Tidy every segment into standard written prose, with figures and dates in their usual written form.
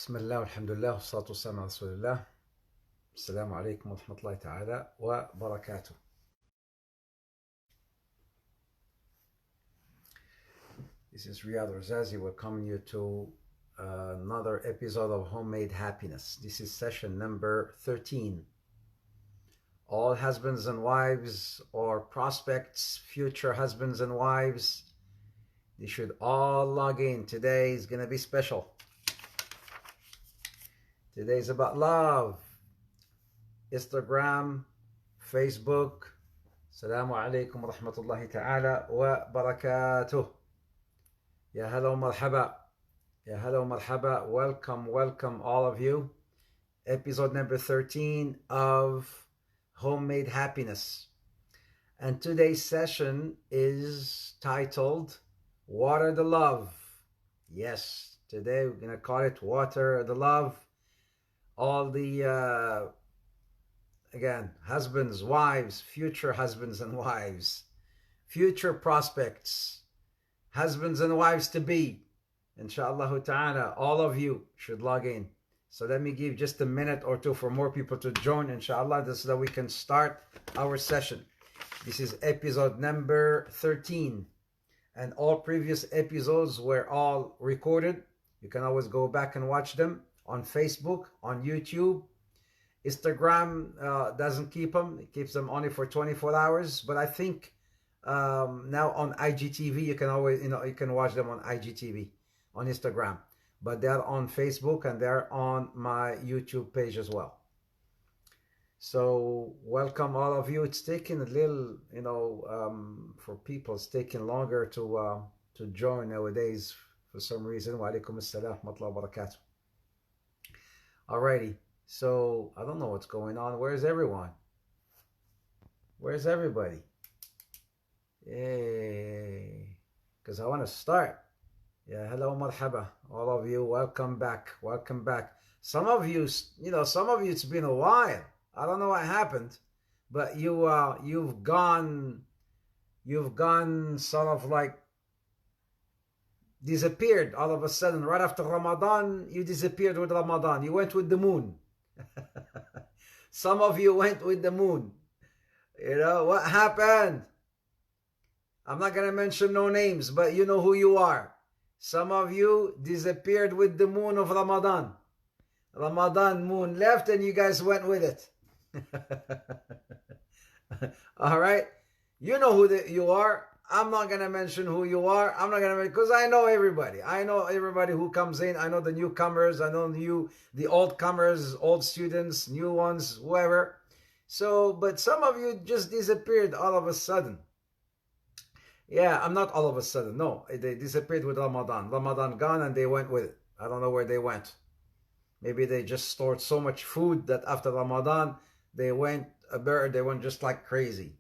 بسم الله والحمد لله والصلاة والسلام على رسول الله. السلام عليكم ورحمة الله تعالى وبركاته. This is Riad Ouarzazi welcoming you to another episode of Homemade Happiness. This is session number 13. All husbands and wives or prospects, future husbands and wives, they should all log in. Today is going to be special. Today is about love. Instagram, Facebook. Assalamu alaikum wa rahmatullahi ta'ala wa barakatuh. Ya hello marhaba. Ya hello marhaba. Welcome all of you. Episode number 13 of Homemade Happiness. And today's session is titled Water the Love. Yes, today we're going to call it Water the Love. All the, again, husbands, wives, future husbands and wives, future prospects, husbands and wives to be, inshallah ta'ala, all of you should log in. So let me give just a minute or two for more people to join, inshallah, so that we can start our session. This is episode number 13. And all previous episodes were all recorded. You can always go back and watch them on Facebook, on YouTube. Instagram doesn't keep them. It keeps them only for 24 hours. But I think now on IGTV, you can always, you can watch them on IGTV, on Instagram. But they're on Facebook and they're on my YouTube page as well. So welcome all of you. It's taking a little, for people, it's taking longer to join nowadays for some reason. Wa alaikum assalam wa rahmatullahi wa barakatuh. Alrighty, so I don't know what's going on. Where's everyone? Where's everybody? Yay! Because I want to start. Yeah, hello, marhaba. All of you, welcome back. Welcome back. Some of you, it's been a while. I don't know what happened, but you've gone sort of like disappeared all of a sudden. Right after Ramadan, you disappeared with Ramadan. You went with the moon. Some of you went with the moon. What happened? I'm not going to mention no names, but you know who you are. Some of you disappeared with the moon of Ramadan. Ramadan moon left and you guys went with it. All right? You know who you are. I'm not going to mention who you are. I'm not going to, because I know everybody. I know everybody who comes in. I know the newcomers. I know the old comers, old students, new ones, whoever. So, but some of you just disappeared all of a sudden. Yeah, I'm not all of a sudden. No, they disappeared with Ramadan. Ramadan gone and they went with it. I don't know where they went. Maybe they just stored so much food that after Ramadan, they went just like crazy.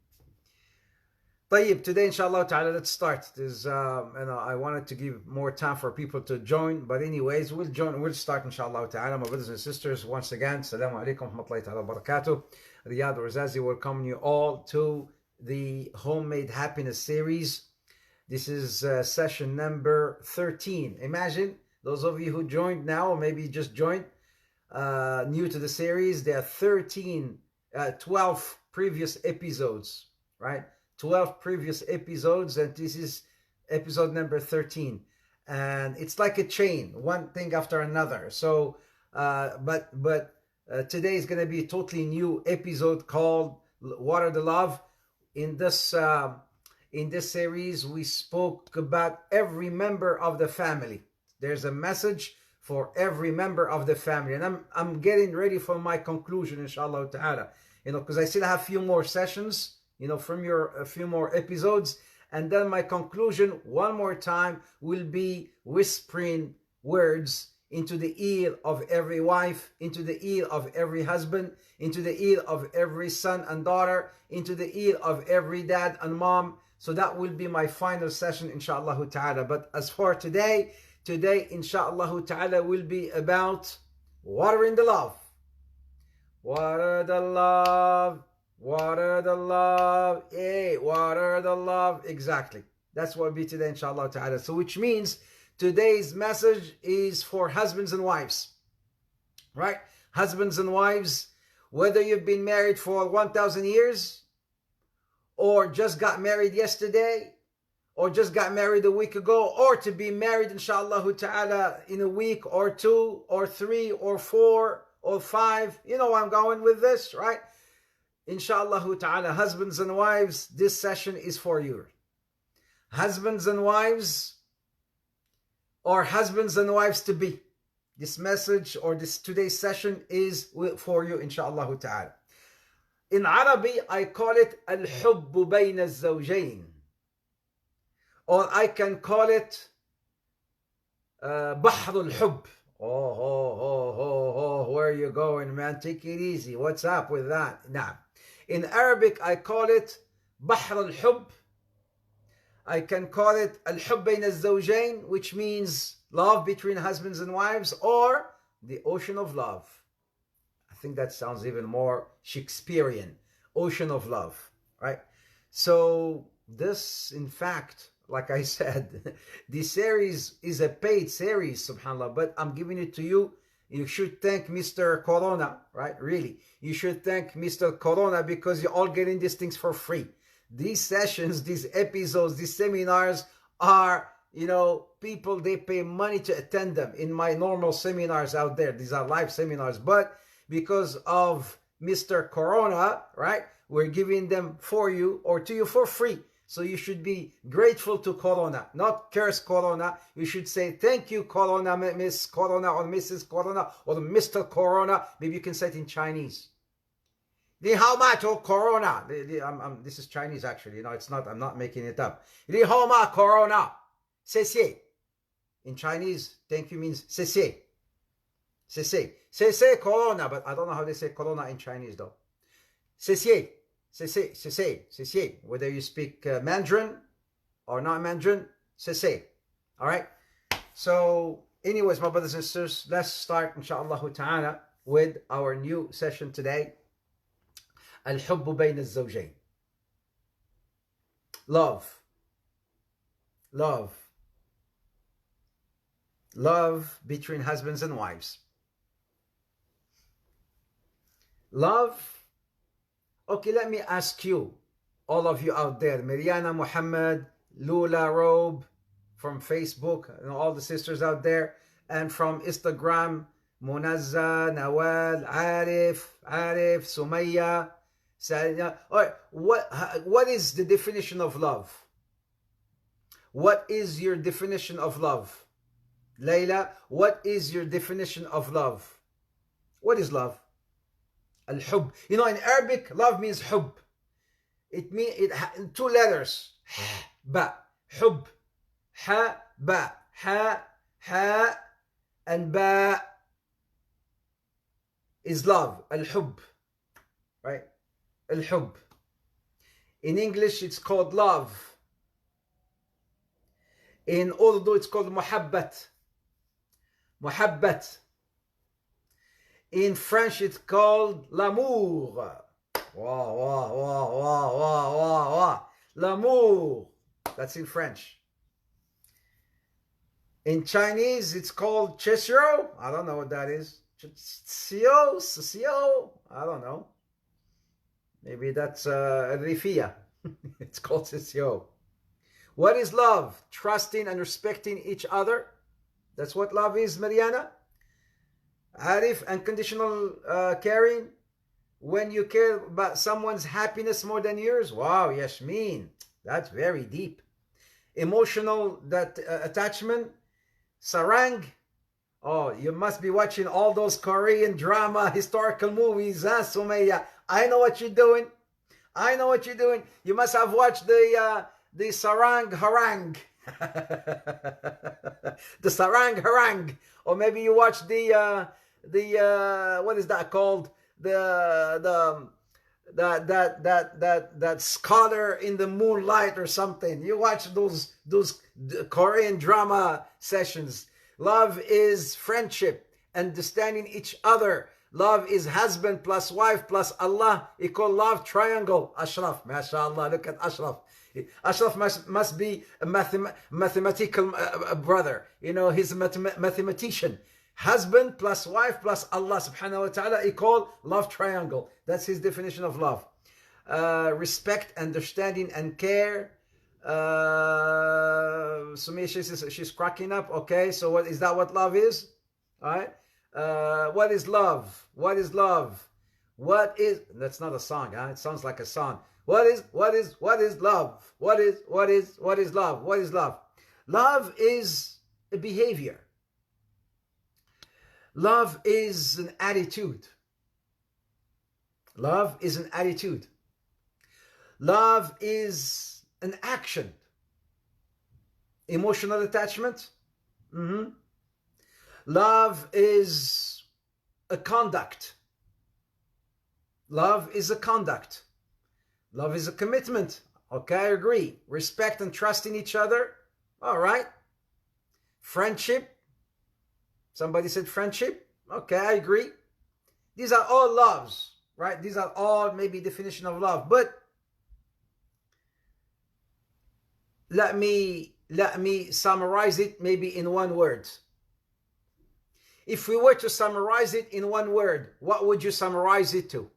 Tayyib, today inshallah ta'ala, let's start. I wanted to give more time for people to join, but anyways, we'll start inshallah ta'ala. My brothers and sisters, once again, Assalamu alaikum wa rahmatullahi ta'ala wa barakatuh. Riad Ouarzazi welcoming you all to the Homemade Happiness series. This is session number 13. Imagine, those of you who joined now, or maybe just joined, new to the series, there are 12 previous episodes, right? 12 previous episodes, and this is episode number 13. And it's like a chain, one thing after another. So, but today is going to be a totally new episode called Water the Love. In this series, we spoke about every member of the family. There's a message for every member of the family, and I'm getting ready for my conclusion, inshallah ta'ala. Because I still have a few more sessions, from a few more episodes, and then my conclusion one more time will be whispering words into the ear of every wife, into the ear of every husband, into the ear of every son and daughter, into the ear of every dad and mom. So that will be my final session, inshallah ta'ala. But as for today, inshallah ta'ala, will be about watering the love. Water the love. Water the love. Hey, water the love. Exactly. That's what will be today, inshallah ta'ala. So which means today's message is for husbands and wives. right? Husbands and wives, whether you've been married for 1,000 years or just got married yesterday or just got married a week ago, or to be married inshallah ta'ala in a week or 2 or 3 or 4 or 5. You know where I'm going with this, right? Inshallah ta'ala, husbands and wives, this session is for you. Husbands and wives, or husbands and wives to be. This message or this today's session is for you, inshallah ta'ala. In Arabic, I call it al-hubb bayna al-zawjayn. Or I can call it bahr al-hubb. Oh, where are you going, man? Take it easy. What's up with that? Nah. In Arabic, I call it bahr al-hubb. I can call it al-hubb bayna al-zawjayn, which means love between husbands and wives, or the ocean of love. I think that sounds even more Shakespearean. Ocean of love, right? So this, in fact, like I said, this series is a paid series, subhanAllah, but I'm giving it to you. You should thank Mr. Corona, right? Really. You should thank Mr. Corona because you're all getting these things for free. These sessions, these episodes, these seminars are, you know, people, they pay money to attend them in my normal seminars out there. These are live seminars, but because of Mr. Corona, right, we're giving them for you or to you for free. So you should be grateful to Corona, not curse Corona. You should say, thank you, Corona, Miss Corona, or Mrs. Corona, or Mr. Corona. Maybe you can say it in Chinese. Ni hao ma to Corona. This is Chinese, actually. You know, it's not, I'm not making it up. Ni hao ma Corona. Cessez. In Chinese, thank you means cessez. Cessez. Cessez Corona, but I don't know how they say Corona in Chinese, though. Cessez. Cessez. Whether you speak Mandarin or not Mandarin, cessez. All right? So, anyways, my brothers and sisters, let's start, inshallah ta'ala, with our new session today. Al-hubbu bayna al-zawjayn. Love. Love between husbands and wives. Love. Okay, let me ask you, all of you out there, Mariana Muhammad, Lula Robe from Facebook, and all the sisters out there, and from Instagram, Munazza, Nawal, Arif, Sumaya, Salina. All right, what is the definition of love? What is your definition of love? Layla, what is your definition of love? What is love? Al-hub. You know, in Arabic, love means hub. It means two letters. Ba. Hub. Ha. Ba. Ha. And ba is love. Al-hub. Right? Al-hub. In English, it's called love. In Urdu, it's called muhabbat. Muhabbat. In French, it's called l'amour. L'amour. That's in French. In Chinese, it's called cheshiro. I don't know what that is. Sio. I don't know. Maybe that's rifia. It's called sio. What is love? Trusting and respecting each other. That's what love is, Mariana. Arif, unconditional caring. When you care about someone's happiness more than yours. Wow, Yasmin. That's very deep. Emotional attachment. Sarang. Oh, you must be watching all those Korean drama, historical movies, huh, Sumaya? I know what you're doing. You must have watched the Sarang Harang. The Sarang Harang. Or maybe you watched the what is that called? That scholar in the moonlight or something. You watch those Korean drama sessions. Love is friendship, understanding each other. Love is husband plus wife plus Allah. Equal love triangle. Ashraf, mashallah. Look at Ashraf. Ashraf must be a mathematical brother. You know, he's a mathematician. Husband plus wife plus Allah subhanahu wa ta'ala equal love triangle. That's his definition of love. Respect, understanding, and care. Sumia, she's cracking up. Okay, so what is that? What love is? All right. What is love? What is love? What is? That's not a song. Huh? It sounds like a song. What is love? What is love? What is love? Love is a behavior. Love is an attitude. Love is an attitude. Love is an action. Emotional attachment. Love is a conduct. Love is a conduct. Love is a commitment. Okay, I agree. Respect and trust in each other. All right. Friendship. Somebody said friendship. Okay, I agree. These are all loves, right? These are all maybe definition of love. But let me summarize it maybe in one word. If we were to summarize it in one word, what would you summarize it to?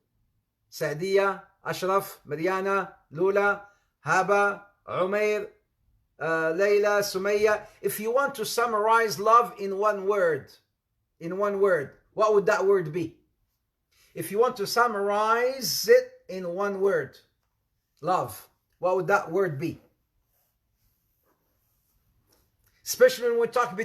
Sadia, Ashraf, Mariana, Lula, Haba, Umair, Layla, Sumaya. If you want to summarize love in one word, what would that word be? If you want to summarize it in one word, love, what would that word be? Especially when we talk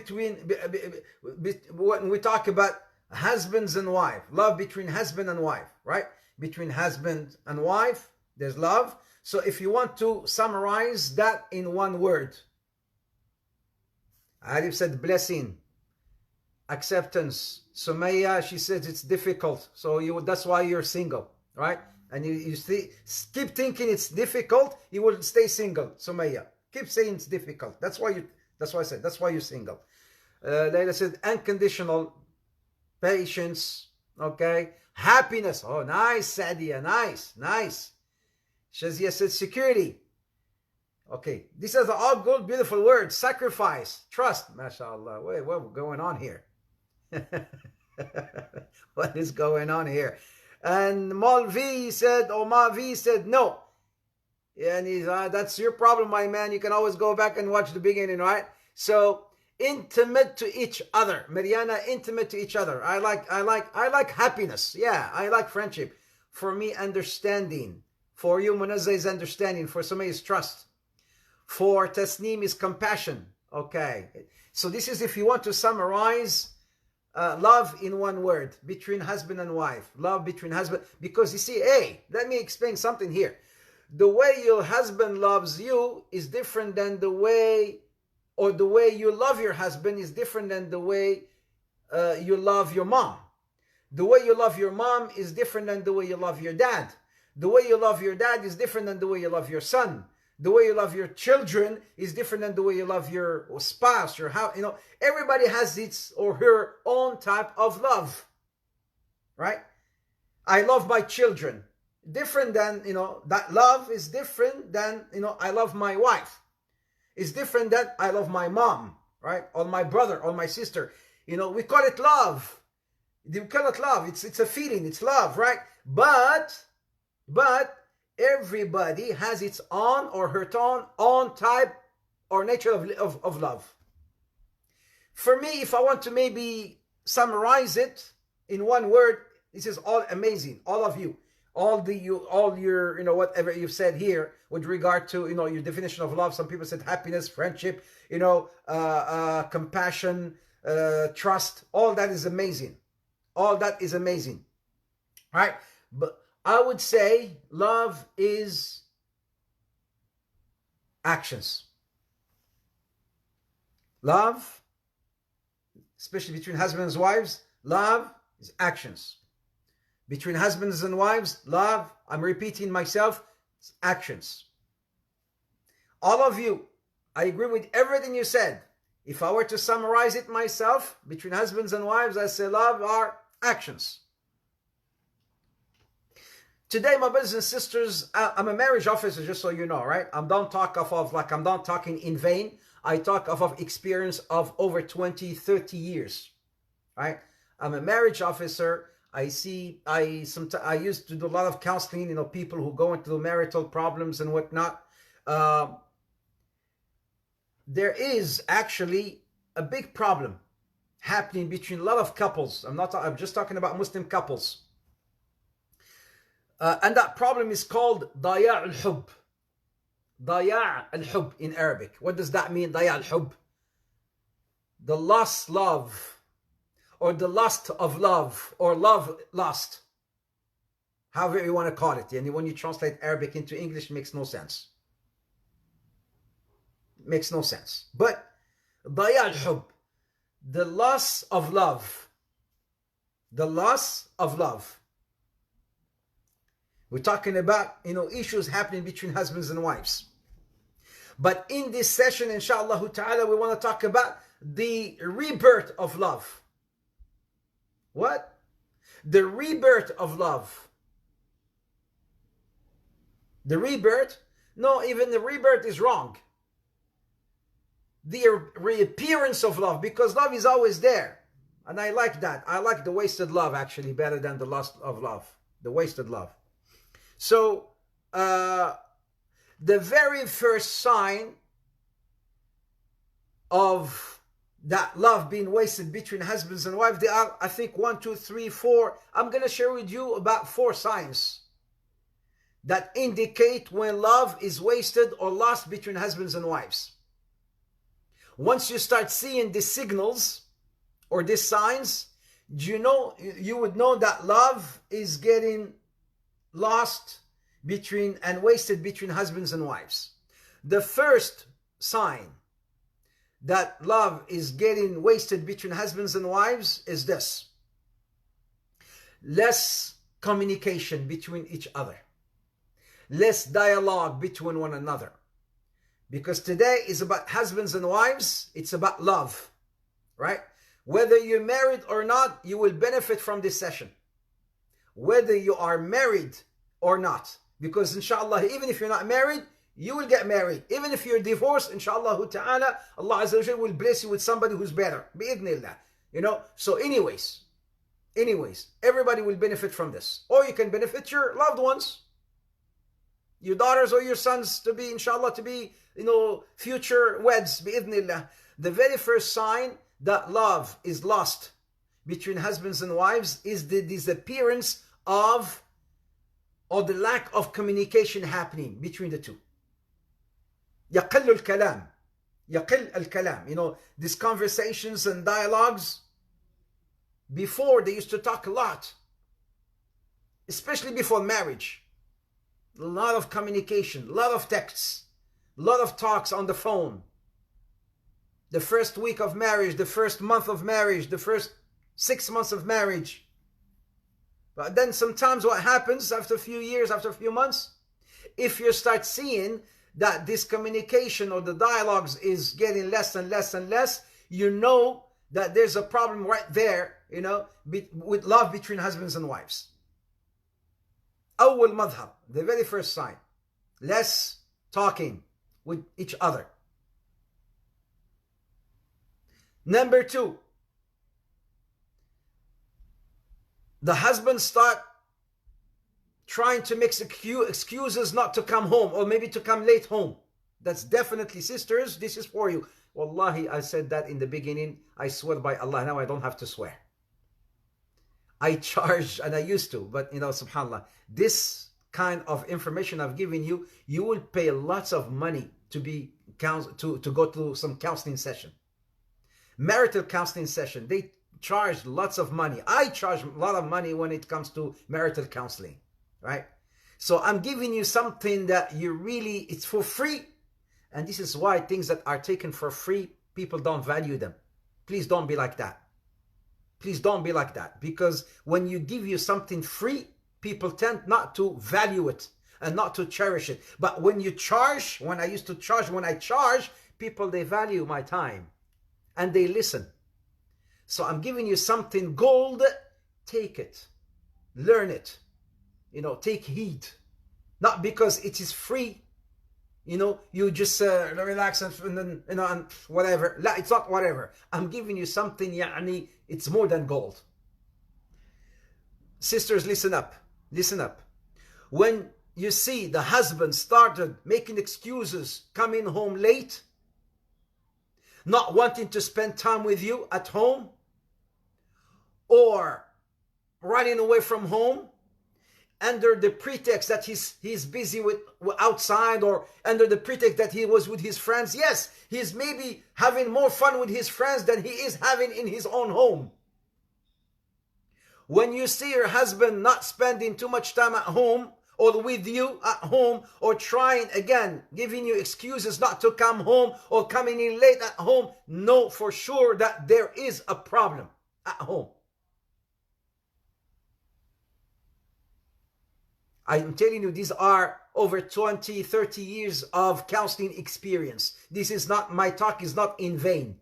when we talk about husbands and wife, love between husband and wife, right? Between husband and wife, there's love. So if you want to summarize that in one word, Arif said blessing, acceptance. Sumaya, she says it's difficult. So that's why you're single, right? And you keep thinking it's difficult, you will stay single. Sumaya, keep saying it's difficult. That's why I said, that's why you're single. Layla said unconditional patience, okay? Happiness. Oh, nice, Sadia, nice. Shazia said security. Okay, these are all good, beautiful words. Sacrifice, trust. MashaAllah. Wait, what's going on here? What is going on here? And Malvi said, Mavi said, no. And he's, that's your problem, my man. You can always go back and watch the beginning, right? So intimate to each other. Mariana, intimate to each other. I like happiness. Yeah, I like friendship. For me, understanding. For you, Munazza is understanding. For Sumay is trust. For Tasneem is compassion. Okay. So this is if you want to summarize love in one word between husband and wife. Love between husband. Because you see, hey, let me explain something here. The way your husband loves you is different than the way you love your husband is different than the way you love your mom. The way you love your mom is different than the way you love your dad. The way you love your dad is different than the way you love your son. The way you love your children is different than the way you love your spouse, your house. You know, everybody has its or her own type of love, right? I love my children. Different than, that love is different than, I love my wife. It's different than I love my mom, right? Or my brother or my sister. We call it love. We call it love. It's a feeling. It's love, right? But everybody has its own or her own type or nature of love. For me, if I want to maybe summarize it in one word, this is all amazing. All of you. All your, whatever you've said here with regard to, your definition of love. Some people said happiness, friendship, compassion, trust. All that is amazing. All that is amazing. Right? But I would say love is actions. Love, especially between husbands and wives, love is actions. Between husbands and wives, love, I'm repeating myself, it's actions. All of you, I agree with everything you said. If I were to summarize it myself, between husbands and wives, I say love are actions. Today, my brothers and sisters, I'm a marriage officer, just so you know, right? I'm not talking in vain. I talk of experience of over 20, 30 years. right? I'm a marriage officer. I used to do a lot of counseling, people who go into marital problems and whatnot. Uh, there is actually a big problem happening between a lot of couples. I'm just talking about Muslim couples. And that problem is called Daya al-Hub. Daya al-Hub in Arabic. What does that mean, Daya al-Hub? The lost love, or the lust of love, or love lost. However you want to call it. And when you translate Arabic into English, it makes no sense. It makes no sense. But Daya al-Hub, the loss of love. The loss of love. We're talking about, issues happening between husbands and wives. But in this session, inshallah ta'ala, we want to talk about the rebirth of love. What? The rebirth of love. The rebirth? No, even the rebirth is wrong. The reappearance of love, because love is always there. And I like that. I like the wasted love actually better than the loss of love. The wasted love. So, the very first sign of that love being wasted between husbands and wives, there are, I think, 1, 2, 3, 4. I'm going to share with you about 4 signs that indicate when love is wasted or lost between husbands and wives. Once you start seeing these signals or these signs, you would know that love is getting lost between and wasted between husbands and wives. The first sign that love is getting wasted between husbands and wives is this: less communication between each other, less dialogue between one another. Because today is about husbands and wives, it's about love, right? Whether you're married or not, you will benefit from this session. Whether you are married or not. Because inshallah, even if you're not married, you will get married. Even if you're divorced, inshallah ta'ala, Allah Azza wa Jalla will bless you with somebody who's better. Bi'idhnillah. So anyways, everybody will benefit from this. Or you can benefit your loved ones, your daughters or your sons to be, inshallah, to be, future weds, bi'idhnillah. The very first sign that love is lost between husbands and wives is the disappearance of, or the lack of communication happening between the two. يقل الكلام. يقل الكلام. These conversations and dialogues, before they used to talk a lot, especially before marriage. A lot of communication, a lot of texts, a lot of talks on the phone. The first week of marriage, the first month of marriage, the first 6 months of marriage. But then sometimes what happens after a few years, after a few months, if you start seeing that this communication or the dialogues is getting less and less and less, you know that there's a problem right there, with love between husbands and wives. أول مظهر, the very first sign, less talking with each other. Number 2, the husbands start trying to make excuses not to come home, or maybe to come late home. That's definitely, sisters, this is for you. Wallahi, I said that in the beginning. I swear by Allah, now I don't have to swear. I charge, and I used to, but subhanAllah, this kind of information I've given you, you will pay lots of money to go to some counseling session. Marital counseling session, they charge lots of money. I charge a lot of money when it comes to marital counseling, right? So I'm giving you something that it's for free. And this is why things that are taken for free, people don't value them. Please don't be like that. Please don't be like that. Because when you give you something free, people tend not to value it and not to cherish it. But when you charge, when I charge, people, they value my time and they listen. So I'm giving you something gold. Take it. Learn it. Take heed. Not because it is free, You just relax and then, and whatever. La, it's not whatever. I'm giving you something, يعني, it's more than gold. Sisters, listen up. Listen up. When you see the husband started making excuses, coming home late, not wanting to spend time with you at home, or running away from home under the pretext that he's busy with outside, or under the pretext that he was with his friends. Yes, he's maybe having more fun with his friends than he is having in his own home. When you see your husband not spending too much time at home or with you at home, or trying, again, giving you excuses not to come home or coming in late at home, know for sure that there is a problem at home. I'm telling you, these are over 20, 30 years of counseling experience. This is not, my talk is not in vain.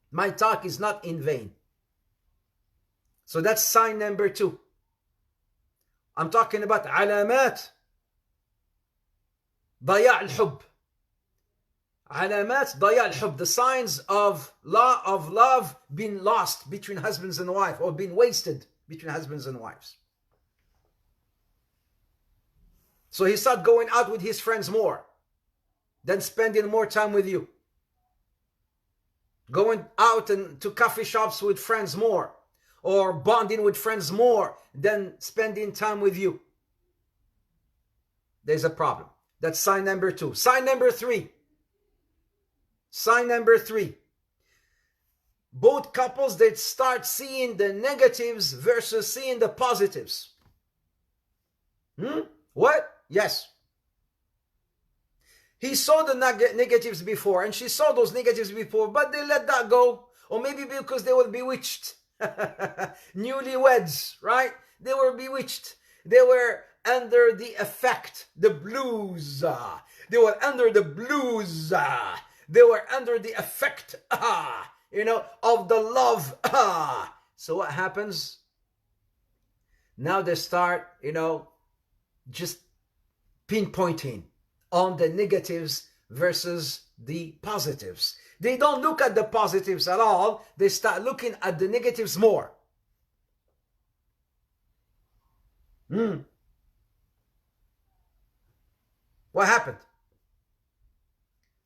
My talk is not in vain. So that's sign number 2. I'm talking about علامات ضياع الحب. علامات ضياع الحب, the signs of love being lost between husbands and wives, or being wasted between husbands and wives. So he started going out with his friends more, then spending more time with you. Going out and to coffee shops with friends more, or bonding with friends more than spending time with you. There's a problem. That's sign number 2. Sign number 3. Sign number 3. Both couples, they start seeing the negatives versus seeing the positives. What? Yes. He saw the negatives before, and she saw those negatives before, but they let that go. Or maybe because they were bewitched. Newlyweds, right? They were bewitched. They were under the effect, the blues. They were under the blues. They were under the effect, of the love. So what happens? Now they start, just pinpointing on the negatives versus the positives. They don't look at the positives at all. They start looking at the negatives more. What happened?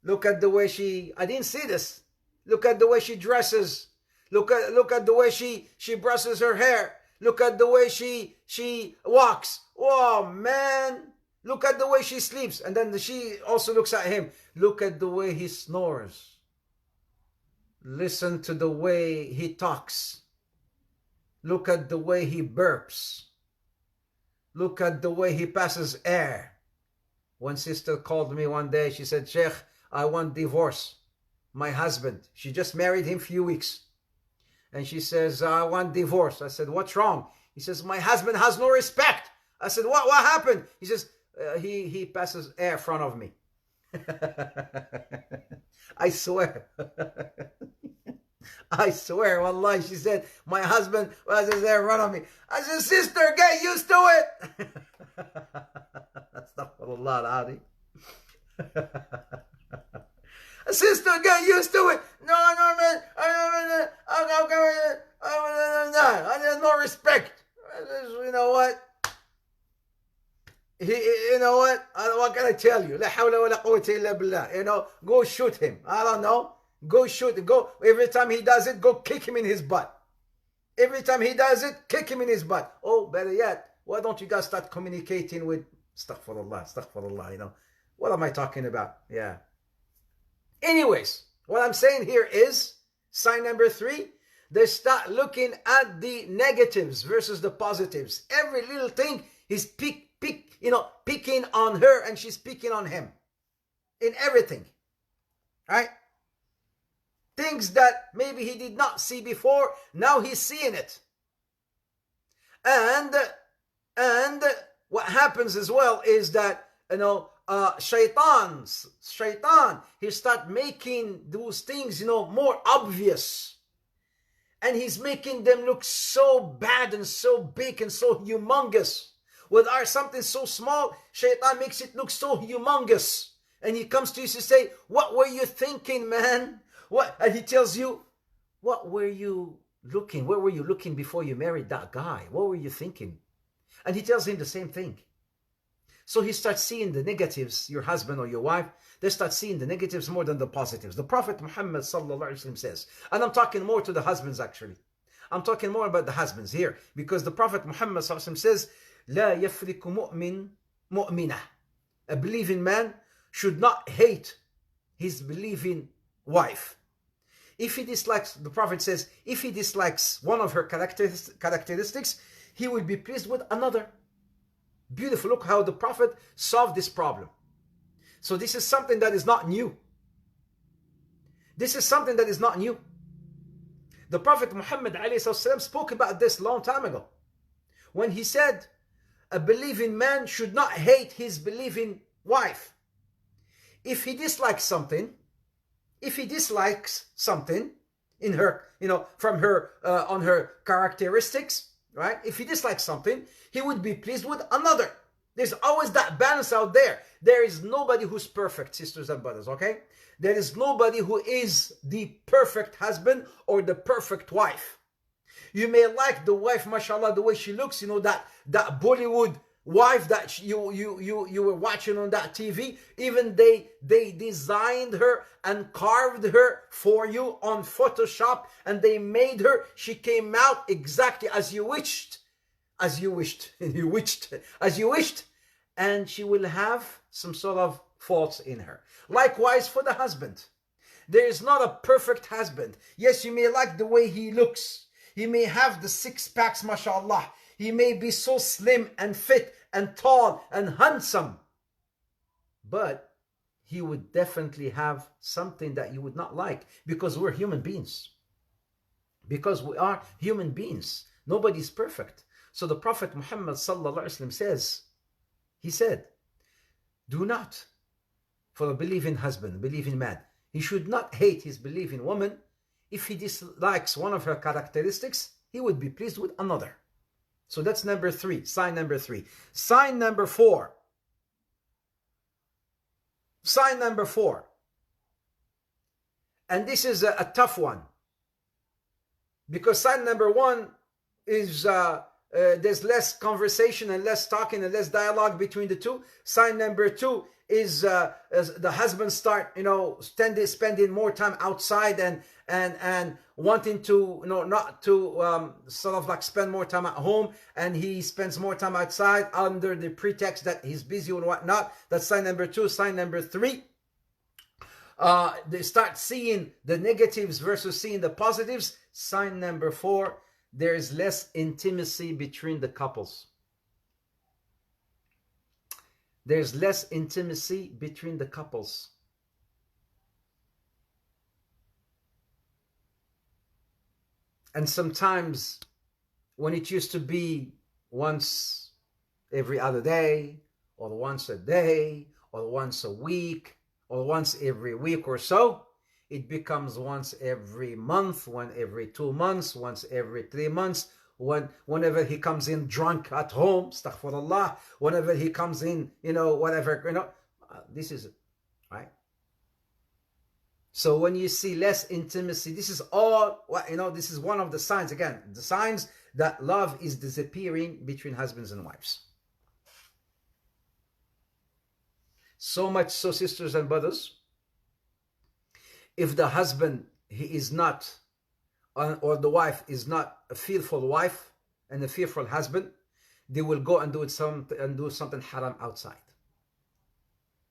Look at the way I didn't see this. Look at the way she dresses. Look at the way she brushes her hair. Look at the way she walks. Oh man. Look at the way she sleeps. And then she also looks at him. Look at the way he snores. Listen to the way he talks. Look at the way he burps. Look at the way he passes air. One sister called me one day. She said, Sheikh, I want divorce. My husband, she just married him a few weeks. And she says, I want divorce. I said, what's wrong? He says, my husband has no respect. I said, what happened? He says, he passes air in front of me. I swear. I swear, wallahi, she said, my husband passes air in front of me. I said, sister, get used to it. Astaghfirullah al-Adi. Sister, get used to it. No, man. I have no respect. You know what? You know what? What can I tell you? La hawla wa la quwwata illa billah. Go shoot him. I don't know. Go shoot. Go. Every time he does it, go kick him in his butt. Every time he does it, kick him in his butt. Oh, better yet, why don't you guys start communicating with astaghfirullah, What am I talking about? Yeah. Anyways, what I'm saying here is, sign number 3, they start looking at the negatives versus the positives. Every little thing is picking on her, and she's picking on him. In everything. Right? Things that maybe he did not see before, now he's seeing it. And what happens as well is that, shaitan, he start making those things, more obvious. And he's making them look so bad and so big and so humongous. with our something so small, shaitan makes it look so humongous. And he comes to you to say, what were you thinking, man? What? And he tells you, what were you looking? Where were you looking before you married that guy? What were you thinking? And he tells him the same thing. So he starts seeing the negatives, your husband or your wife, they start seeing the negatives more than the positives. The Prophet Muhammad sallallahu alaihi wasallam says, and I'm talking more to the husbands actually. I'm talking more about the husbands here, because the Prophet Muhammad sallallahu alaihi wasallam says, لا يفرق مؤمن مؤمنة. A believing man should not hate his believing wife. If he dislikes, the Prophet says, if he dislikes one of her characteristics, he will be pleased with another. Beautiful. Look how the Prophet solved this problem. So this is something that is not new. This is something that is not new. The Prophet Muhammad ﷺ spoke about this long time ago, when he said, a believing man should not hate his believing wife. If he dislikes something, in her, from her, on her characteristics, right? If he dislikes something, he would be pleased with another. There's always that balance out there. There is nobody who's perfect, sisters and brothers, okay? There is nobody who is the perfect husband or the perfect wife. You may like the wife, mashallah, the way she looks, that Bollywood wife that you were watching on that TV. Even they designed her and carved her for you on Photoshop, and they made her, she came out exactly as you wished, and she will have some sort of faults in her. Likewise for the husband. There is not a perfect husband. Yes, you may like the way he looks. He may have the 6 packs, mashallah. He may be so slim and fit and tall and handsome. But he would definitely have something that you would not like, because we're human beings. Because we are human beings. Nobody's perfect. So the Prophet Muhammad sallallahu alaihi wasallam says, he said, do not, for a believing husband, a believing man, he should not hate his believing woman. If he dislikes one of her characteristics, he would be pleased with another. So that's number 3, sign number 3. Sign number 4. Sign number 4. And this is a tough one, because sign number 1 is there's less conversation and less talking and less dialogue between the two. Sign number 2 is as the husband start spending more time outside and wanting to not to sort of like spend more time at home, and he spends more time outside under the pretext that he's busy and whatnot. That's sign number 2. Sign number 3, they start seeing the negatives versus seeing the positives. Sign number 4, there is less intimacy between the couples. There's less intimacy between the couples. And sometimes when it used to be once every other day, or once a day, or once a week, or once every week or so, it becomes once every month, once every 2 months, once every 3 months, whenever he comes in drunk at home, astaghfirullah, whenever he comes in, this is it, right? So when you see less intimacy, this is all, this is one of the signs, again, the signs that love is disappearing between husbands and wives. So much so, sisters and brothers, if the husband, he is not, or the wife is not a fearful wife and a fearful husband, they will go and do something haram outside.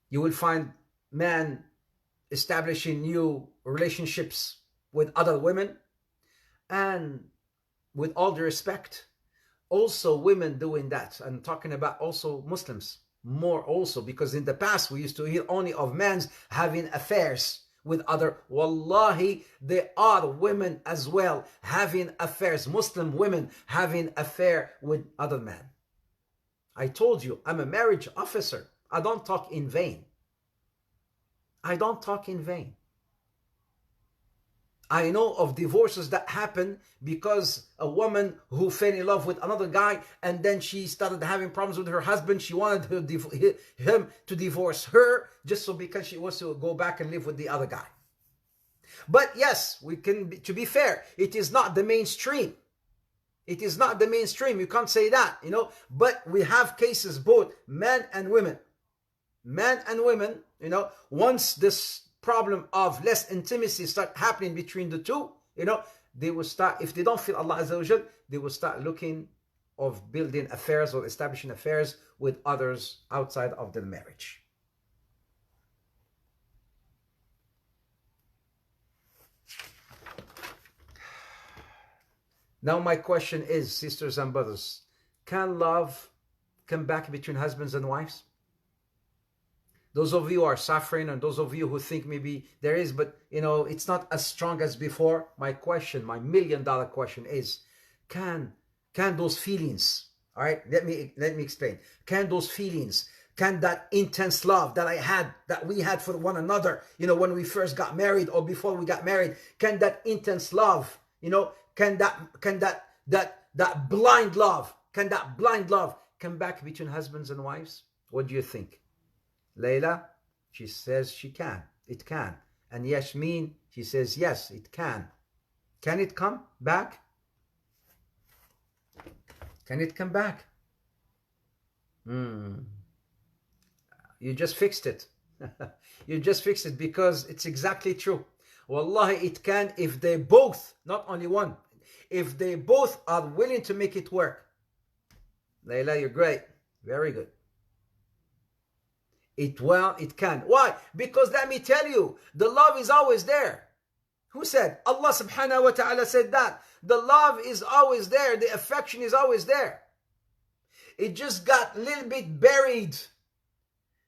You will find men establishing new relationships with other women, and with all due respect, also women doing that. I'm talking about also Muslims more also, because in the past we used to hear only of men having affairs with other. Wallahi, there are women as well having affairs, Muslim women having affair with other men. I told you, I'm a marriage officer. I don't talk in vain. I don't talk in vain. I know of divorces that happen because a woman who fell in love with another guy and then she started having problems with her husband. She wanted him to divorce her just so because she wants to go back and live with the other guy. But yes, we can, to be fair, it is not the mainstream. It is not the mainstream. You can't say that, you know. But we have cases, both men and women. Men and women, you know, once this problem of less intimacy start happening between the two, you know, they will start, if they don't feel Allah Azza wa Jal, they will start looking of building affairs or establishing affairs with others outside of the marriage. Now my question is, sisters and brothers, can love come back between husbands and wives? Those of you who are suffering and those of you who think maybe there is, but you know, it's not as strong as before. My question, my $1,000,000 question is, can those feelings, all right, let me explain. Can those feelings, can that intense love that we had for one another, you know, when we first got married or before we got married, can that intense love, you know, can that blind love come back between husbands and wives? What do you think? Layla, she says she can. It can. And Yasmin, she says yes, it can. Can it come back? Can it come back? You just fixed it. You just fixed it because it's exactly true. Wallahi, it can if they both, not only one, if they both are willing to make it work. Layla, you're great. Very good. It can. Why? Because let me tell you, the love is always there. Who said? Allah subhanahu wa ta'ala said that. The love is always there. The affection is always there. It just got a little bit buried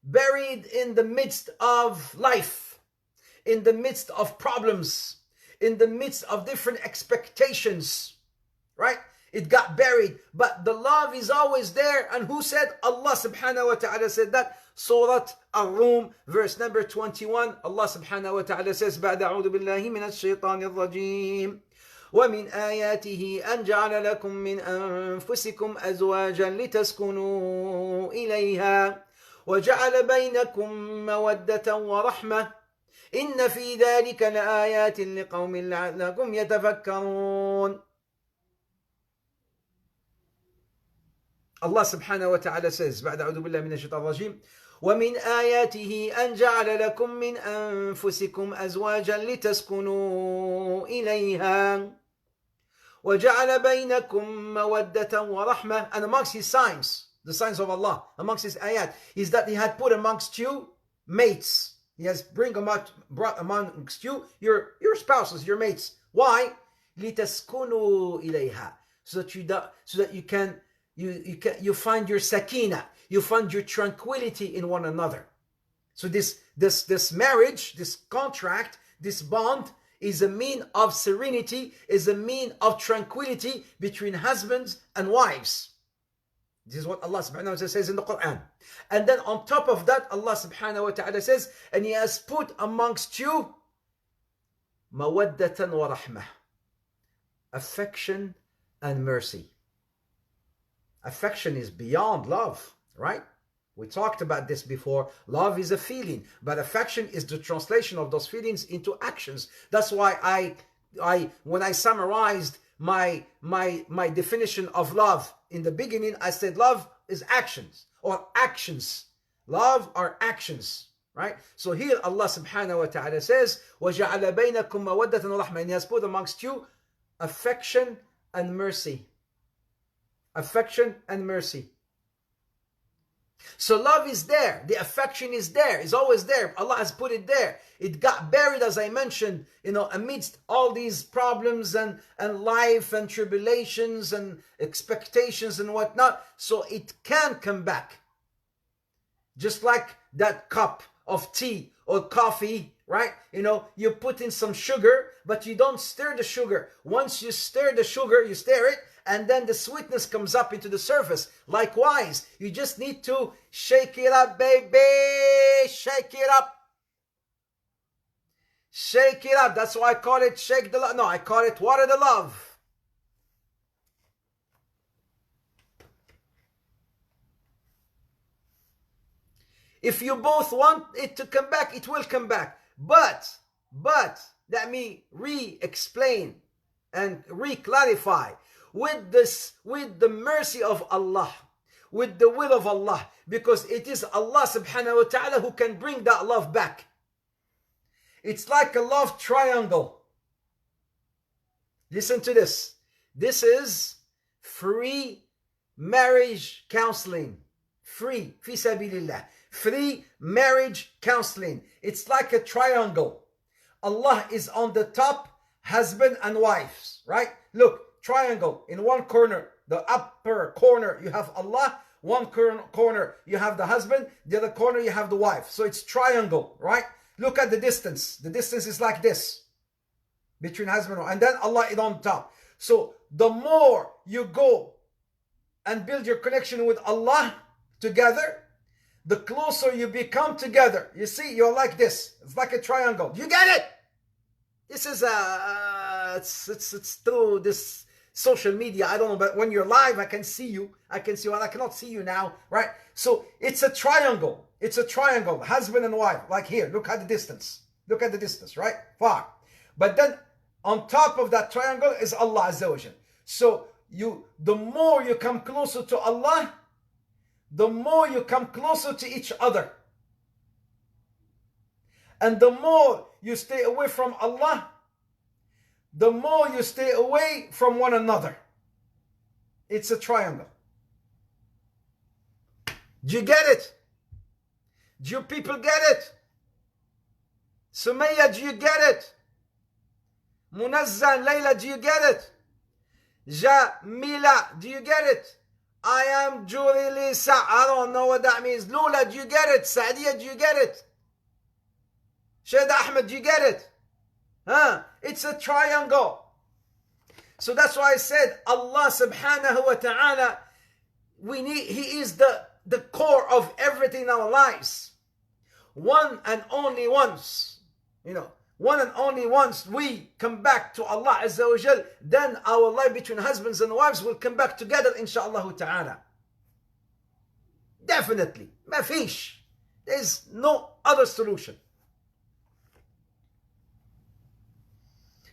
in the midst of life, in the midst of problems, in the midst of different expectations, right? It got buried, but the love is always there. And who said? Allah subhanahu wa ta'ala said that. Surah Ar-Rum, verse number 21. Allah subhanahu wa ta'ala says, بعد أعوذ بالله من الشيطان الرجيم ومن آياته أن جعل لكم من أنفسكم أزواجا لتسكنوا إليها وجعل بينكم مودة ورحمة إن في ذلك لآيات لقوم لعلكم يتفكرون. Allah subhanahu wa ta'ala says, بعد أعوذ بالله من الشيطان الرجيم ومن آياته أن جعل لكم من أنفسكم أزواجا لتسكنوا إليها وجعل بينكم مودة ورحمة. And amongst his signs, the signs of Allah, amongst his ayat, is that he had put amongst you mates. He has brought amongst you your spouses, your mates. Why? لتسكنوا إليها, so that you can you find your sakina, you find your tranquility in one another. So this marriage, this contract, this bond is a mean of serenity, is a mean of tranquility between husbands and wives. This is what Allah subhanahu wa ta'ala says in the Quran. And then on top of that, Allah subhanahu wa ta'ala says, and He has put amongst you mawaddatan wa rahmah, affection and mercy. Affection is beyond love, right? We talked about this before. Love is a feeling, but affection is the translation of those feelings into actions. That's why I when I summarized my definition of love in the beginning, I said love is actions or actions. Love are actions, right? So here Allah subhanahu wa ta'ala says, وَجَعَلَ بَيْنَكُمْ مَوَدَّةً وَرَحْمَةً. He has put amongst you affection and mercy. Affection and mercy. So love is there. The affection is there. It's always there. Allah has put it there. It got buried, as I mentioned, amidst all these problems and life and tribulations and expectations and whatnot. So it can come back. Just like that cup of tea or coffee, right? You put in some sugar, but you don't stir the sugar. Once you stir the sugar, you stir it, and then the sweetness comes up into the surface. Likewise, you just need to shake it up, baby. Shake it up. Shake it up. That's why I call it shake the love. No, I call it water the love. If you both want it to come back, it will come back. But, let me re-explain and re-clarify with the mercy of Allah, with the will of Allah, because it is Allah subhanahu wa ta'ala who can bring that love back. It's like a love triangle. Listen to this. This is free marriage counseling. Free, fi sabilillah. Free marriage counseling. It's like a triangle. Allah is on the top, husband and wives, right? Look, triangle. In one corner, the upper corner, you have Allah. One corner, you have the husband. The other corner, you have the wife. So it's triangle, right? Look at the distance. The distance is like this between husband and wife. And then Allah is on top. So the more you go and build your connection with Allah together, the closer you become together. You see, you're like this. It's like a triangle. You get it? This is it's through this social media. I don't know, but when you're live, I can see you. I can see you, and I cannot see you now, right? So it's a triangle. It's a triangle, husband and wife. Like here, look at the distance. Look at the distance, right? Far. But then on top of that triangle is Allah Azza wa Jal. So the more you come closer to Allah, the more you come closer to each other. And the more you stay away from Allah, the more you stay away from one another. It's a triangle. Do you get it? Do you people get it? Sumaya, do you get it? Munazza and Layla, do you get it? Jamila, do you get it? I am Julie Lisa. I don't know what that means. Lula, do you get it? Sadia, do you get it? Shayd Ahmed, do you get it? Huh? It's a triangle. So that's why I said Allah subhanahu wa ta'ala, He is the core of everything in our lives. One and only once, one and only once we come back to Allah Azza wa Jal, then our life between husbands and wives will come back together, inshaAllah ta'ala. Definitely. Mafish. There's no other solution.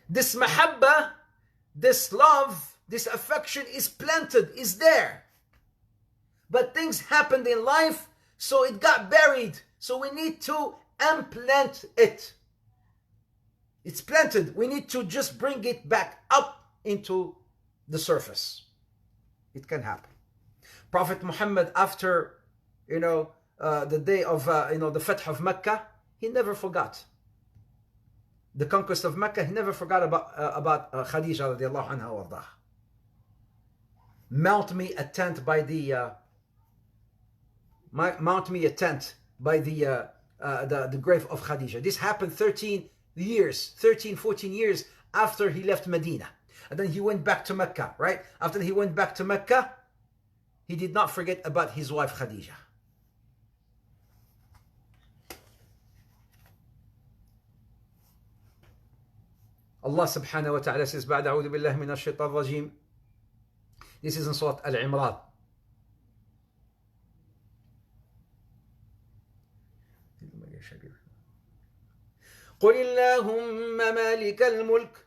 This mahabba, this love, this affection is planted, is there. But things happened in life, so it got buried. So we need to implant it. It's planted. We need to just bring it back up into the surface. It can happen. Prophet Muhammad, after the day of the Fath of Mecca, he never forgot the conquest of Mecca. He never forgot about Khadija radiallahu anha wa ardaha. Mount me a tent by the grave of Khadija. This happened 14 years after he left Medina. And then he went back to Mecca, right? After he went back to Mecca, he did not forget about his wife Khadija. Allah subhanahu wa ta'ala says, بعد أعوذ بالله من الشيطان الرجيم. This is in Surah Al-Imran. قل اللهم مالك الملك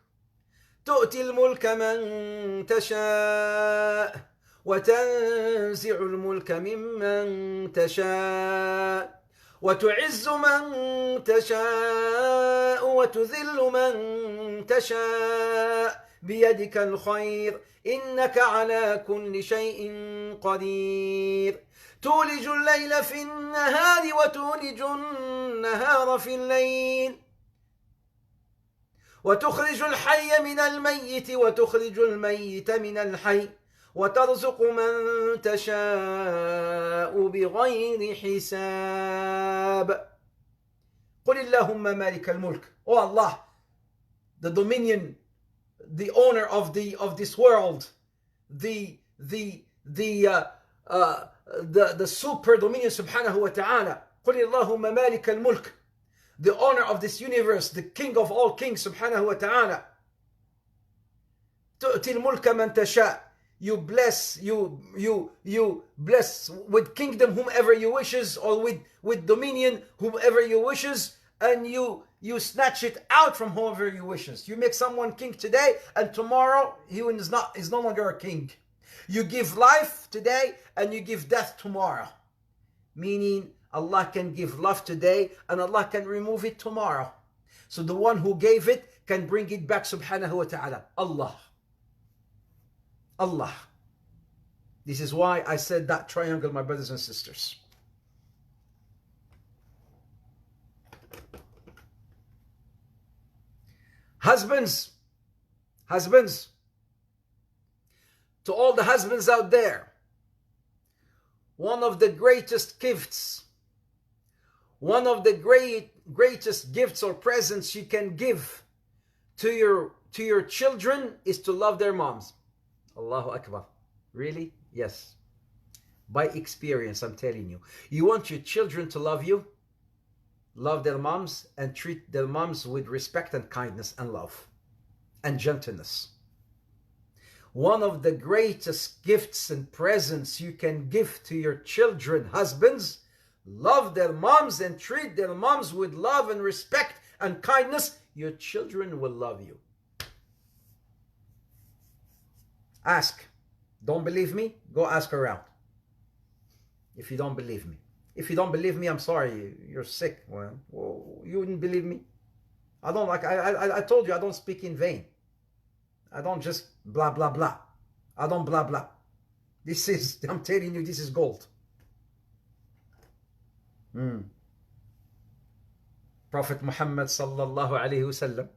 تؤتي الملك من تشاء وتنزع الملك ممن تشاء وتعز من تشاء وتذل من تشاء بيدك الخير إنك على كل شيء قدير تولج الليل في النهار وتولج النهار في الليل وتخرج الحي من الميت وتخرج الميت من الحي وترزق من تشاء بغير حساب قل اللهم مالك الملك. Oh Allah, the dominion, the owner of this world, the super dominion subhanahu wa ta'ala. قل اللهم مالك الملك, the owner of this universe, the king of all kings, subhanahu wa ta'ala. تؤتي الملك من تشاء. You bless with kingdom whomever you wishes, or with dominion whomever you wishes, and you snatch it out from whoever you wishes. You make someone king today, and tomorrow he is no longer a king. You give life today, and you give death tomorrow. Meaning Allah can give love today, and Allah can remove it tomorrow. So the one who gave it can bring it back, subhanahu wa ta'ala. Allah. Allah. This is why I said that triangle, my brothers and sisters. Husbands, to all the husbands out there, one of the greatest gifts, one of the greatest gifts or presents you can give to your children is to love their moms. Allahu Akbar. Really? Yes. By experience, I'm telling you. You want your children to love you? Love their moms and treat their moms with respect and kindness and love and gentleness. One of the greatest gifts and presents you can give to your children, husbands, love their moms and treat their moms with love and respect and kindness. Your children will love you. Ask. Don't believe me? Go ask around. If you don't believe me. If you don't believe me, I'm sorry. You're sick. Well, you wouldn't believe me. I told you I don't speak in vain. I don't just blah, blah, blah. I don't blah, blah. I'm telling you, this is gold. Prophet Muhammad sallallahu alayhi wasallam.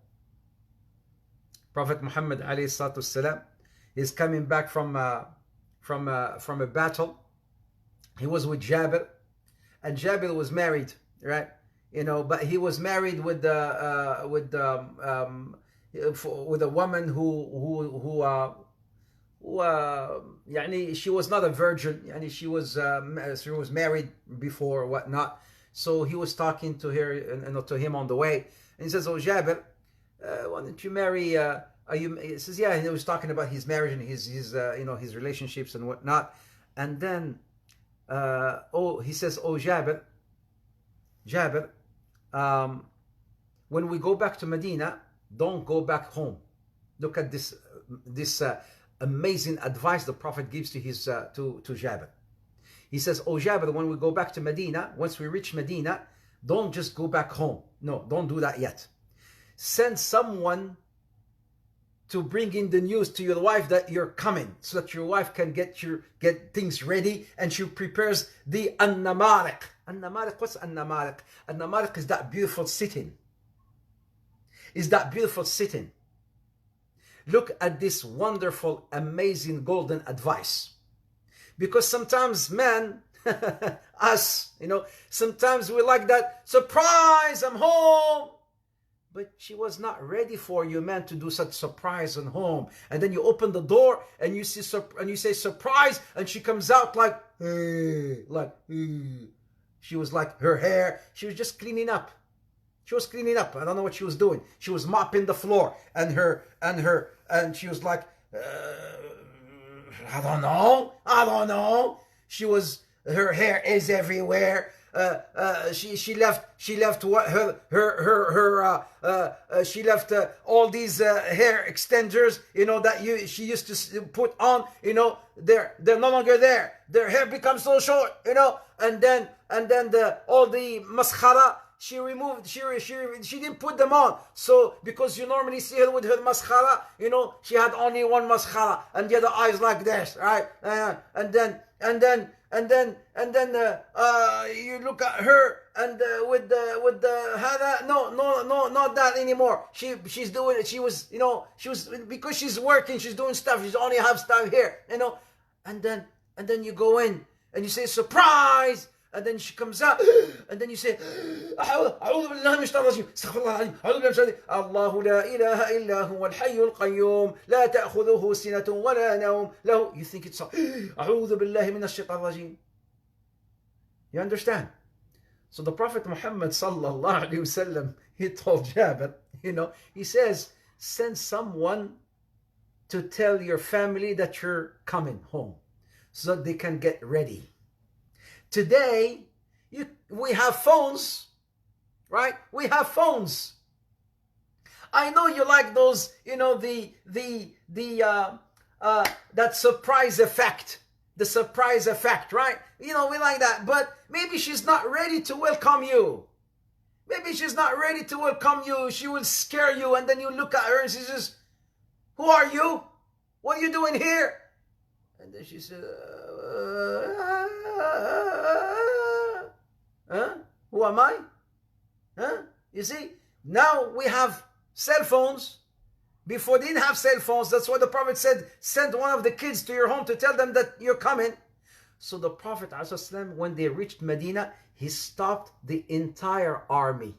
Prophet Muhammad alayhi salatu wasalam is coming back from a battle. He was with Jabir, and Jabir was married, right? But he was married with a woman who she was not a virgin. She was married before or whatnot. So he was talking to her and to him on the way, and he says, "Oh Jabir, why don't you marry?" He says, yeah, and he was talking about his marriage and his relationships and whatnot. And then, he says, "Oh Jabir, when we go back to Medina, don't go back home." Look at this amazing advice the Prophet gives to Jabir. He says, "Oh Jabir, when we go back to Medina, once we reach Medina, don't just go back home. No, don't do that yet. Send someone to bring in the news to your wife that you're coming, so that your wife can get things ready, and she prepares the an-namariq." An-namariq, what's an-namariq? An-namariq is that beautiful sitting. Look at this wonderful, amazing, golden advice. Because sometimes men, us, sometimes we like that, surprise, I'm home. But she was not ready for you, man, to do such surprise at home. And then you open the door and you say surprise, and she comes out like, hey, She was like, her hair, she was just cleaning up. I don't know what she was doing. She was mopping the floor, and she was like, I don't know. Her hair is everywhere. She left all these hair extenders, that she used to put on, they're no longer there. Their hair becomes so short, and then all the mascara she removed. She didn't put them on. So because you normally see her with her mascara, she had only one mascara, and the other eyes like this, right? And then you look at her, and with the hada, no, not that anymore. She's doing it. She was because she's working, she's doing stuff. She's only have stuff here, and then you go in and you say surprise. And then she comes out, and then you say, أعوذ بالله من الشيطان الرجيم استغفر الله العظيم أعوذ بالله من الشيطان الله لا إله إلا هو الحي القيوم لا تأخذه سنة ولا نوم له. You think it's أعوذ بالله من الشيطان الرجيم. You understand? So the Prophet Muhammad sallallahu alaihi wasallam, he told Jabir, he says, send someone to tell your family that you're coming home so that they can get ready. Today, we have phones, right? We have phones. I know you like those, that surprise effect. The surprise effect, right? We like that. But maybe she's not ready to welcome you. Maybe she's not ready to welcome you. She will scare you, and then you look at her and she says, who are you? What are you doing here? And then she says, who am I? You see, now we have cell phones. Before they didn't have cell phones. That's why the Prophet said, send one of the kids to your home to tell them that you're coming. So the Prophet, when they reached Medina, he stopped the entire army.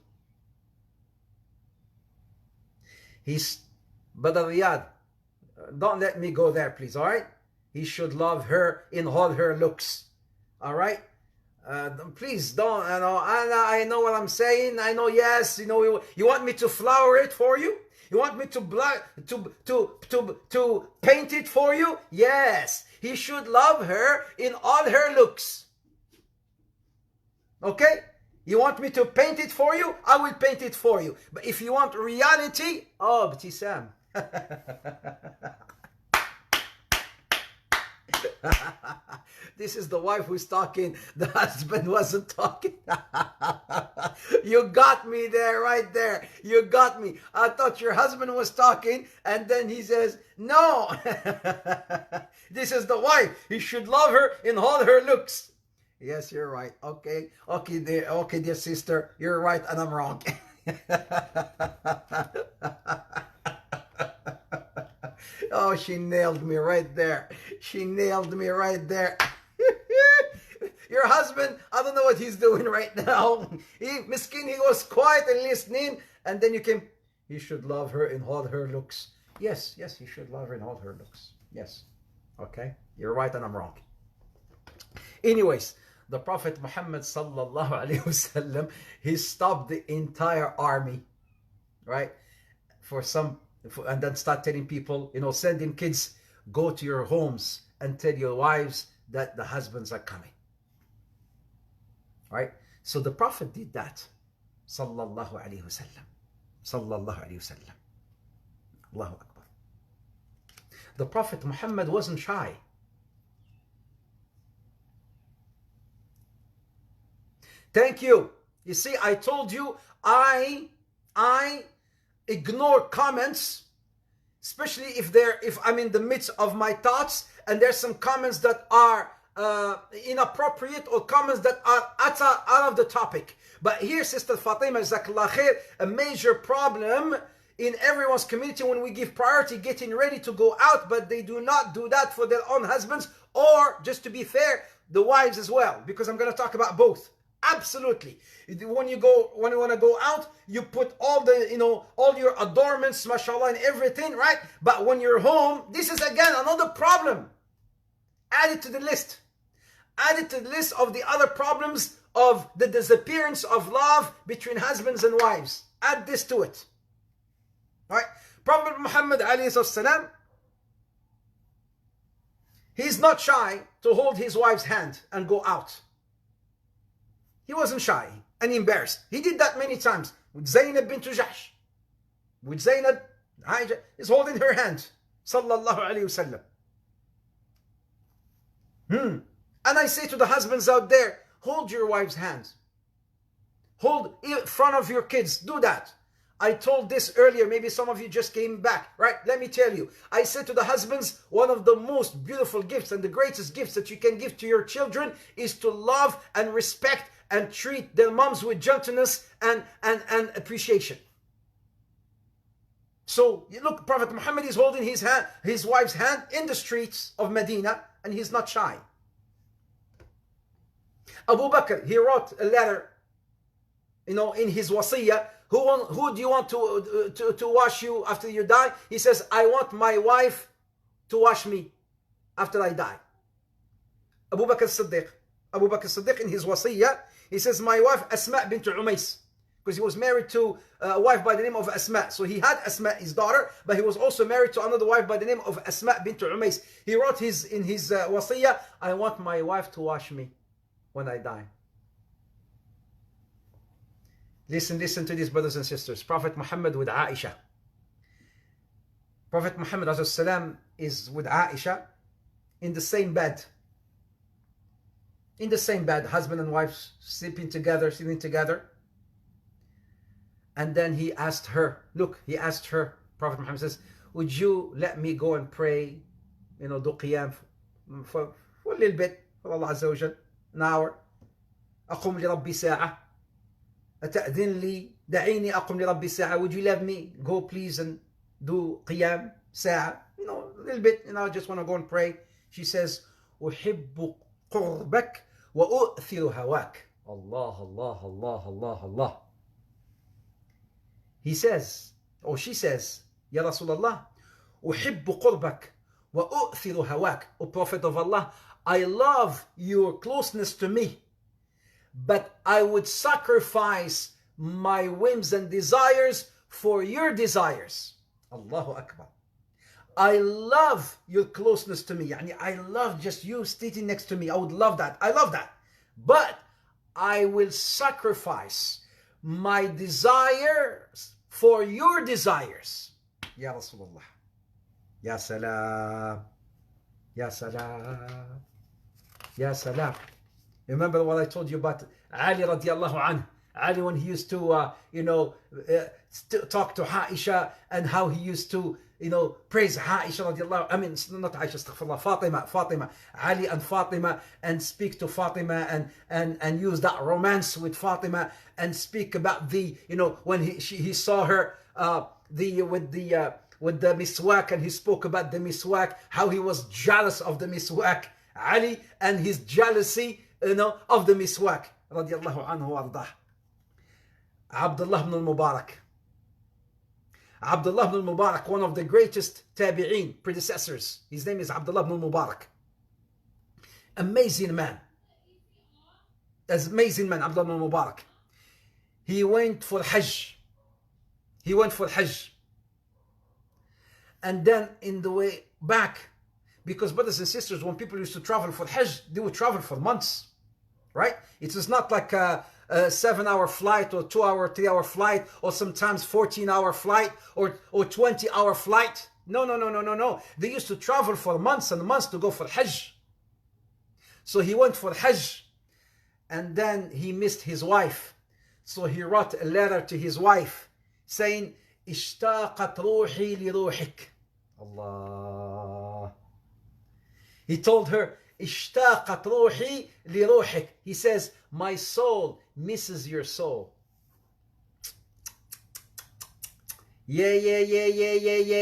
But Riyad, don't let me go there, please, all right? He should love her in all her looks, all right? Please don't, I know what I'm saying. I know, yes, you want me to flower it for you? You want me to paint it for you? Yes. He should love her in all her looks. Okay? You want me to paint it for you? I will paint it for you. But if you want reality, Btisam. This is the wife who's talking. The husband wasn't talking. You got me there, right there. You got me. I thought your husband was talking, and then he says, no. This is the wife. He should love her in all her looks. Yes, you're right. Okay, dear sister, you're right, and I'm wrong. Oh, she nailed me right there. She nailed me right there. Your husband, I don't know what he's doing right now. He was quiet and listening, and then you came. He should love her in all her looks. Yes, he should love her in all her looks. Yes. Okay, you're right and I'm wrong. Anyways, the Prophet Muhammad sallallahu alaihi wasallam, he stopped the entire army, right? And then start telling people, sending kids, go to your homes and tell your wives that the husbands are coming. Right? So the Prophet did that. Sallallahu alaihi wasallam. Sallallahu alaihi wasallam. Allahu Akbar. The Prophet Muhammad wasn't shy. Thank you. You see, I told you, I ignore comments, especially if I'm in the midst of my thoughts and there's some comments that are inappropriate or comments that are out of the topic. But here, Sister Fatima, Jazakallah khair, a major problem in everyone's community when we give priority getting ready to go out, but they do not do that for their own husbands, or, just to be fair, the wives as well, because I'm going to talk about both. Absolutely. When you want to go out, you put all your adornments, mashallah, and everything, right? But when you're home, this is again another problem. Add it to the list. Add it to the list of the other problems of the disappearance of love between husbands and wives. Add this to it. Right? Prophet Muhammad alayhi salam, he's not shy to hold his wife's hand and go out. He wasn't shy and embarrassed. He did that many times with Zainab bint Jahsh. With Zainab, Aisha is holding her hand. Sallallahu alayhi wasallam. And I say to the husbands out there, hold your wife's hands. Hold in front of your kids. Do that. I told this earlier. Maybe some of you just came back, right? Let me tell you. I said to the husbands, one of the most beautiful gifts and the greatest gifts that you can give to your children is to love and respect and treat their moms with gentleness and appreciation. So, look, Prophet Muhammad is holding his wife's hand in the streets of Medina, and he's not shy. Abu Bakr, he wrote a letter, in his wasiyah. Who do you want to wash you after you die? He says, I want my wife to wash me after I die. Abu Bakr Siddiq in his wasiyah, He says, my wife Asma bint Umays. Because he was married to a wife by the name of Asma. So he had Asma, his daughter, but he was also married to another wife by the name of Asma bint Umays. He wrote in his wasiyah, I want my wife to wash me when I die. Listen to this, brothers and sisters. Prophet Muhammad with Aisha. Prophet Muhammad is with Aisha in the same bed. In the same bed, husband and wife sleeping together, And then he asked her, Prophet Muhammad says, would you let me go and pray, do qiyam for a little bit, for Allah Azza wa Jal, an hour. أقوم لربي ساعة. أتأذن لي دعيني أقوم لربي ساعة. Would you let me go please and do qiyam ساعة? A little bit, I just want to go and pray. She says, أحب قربك وأؤثر هواك. Allah, Allah, Allah, Allah, Allah. He says, or she says, Ya Rasulullah, أحب قربك وأؤثر هواك. O Prophet of Allah, I love your closeness to me, but I would sacrifice my whims and desires for your desires. Allahu Akbar. I love your closeness to me. I love just you sitting next to me. I would love that. I love that. But I will sacrifice my desires for your desires. Ya Rasulullah. Ya salam. Ya salam. Ya salam. Remember what I told you about Ali radiallahu anhu. Ali, when he used to, talk to Aisha, and how he used to, praise Aisha radiallahu, not Aisha, astaghfirullah, Fatima, Ali and Fatima, and speak to Fatima, and use that romance with Fatima, and speak about when he saw her, with the miswak, and he spoke about the miswak, how he was jealous of the miswak, Ali, and his jealousy, of the miswak, radiallahu anhu wa ardah. Abdullah ibn al-Mubarak. Abdullah ibn al-Mubarak, one of the greatest tabi'een, predecessors. His name is Abdullah ibn al-Mubarak. Amazing man. Amazing man, Abdullah ibn al-Mubarak. He went for Hajj. And then in the way back, because brothers and sisters, when people used to travel for Hajj, they would travel for months, right? It was not like a 7-hour flight, or 2-hour, 3-hour flight, or sometimes 14-hour flight, or 20-hour flight. No. They used to travel for months and months to go for Hajj. So he went for Hajj, and then he missed his wife. So he wrote a letter to his wife saying, اشتاقت روحي لروحك. Allah. He told her, اشتاقت روحي لروحك. He says, my soul misses your soul. Yeah,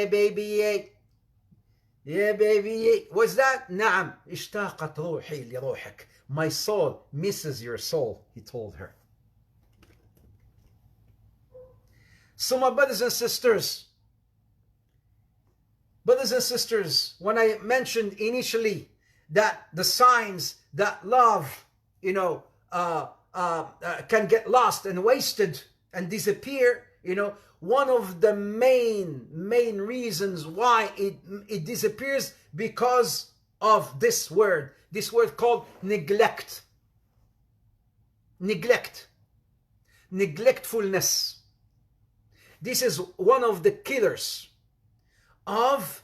baby, yeah, baby. What's that? نعم. اشتاقت روحي لروحك. My soul misses your soul, he told her. So my brothers and sisters, when I mentioned initially that the signs that love, can get lost and wasted and disappear, one of the main reasons why it disappears, because of this word called neglect. Neglectfulness. This is one of the killers of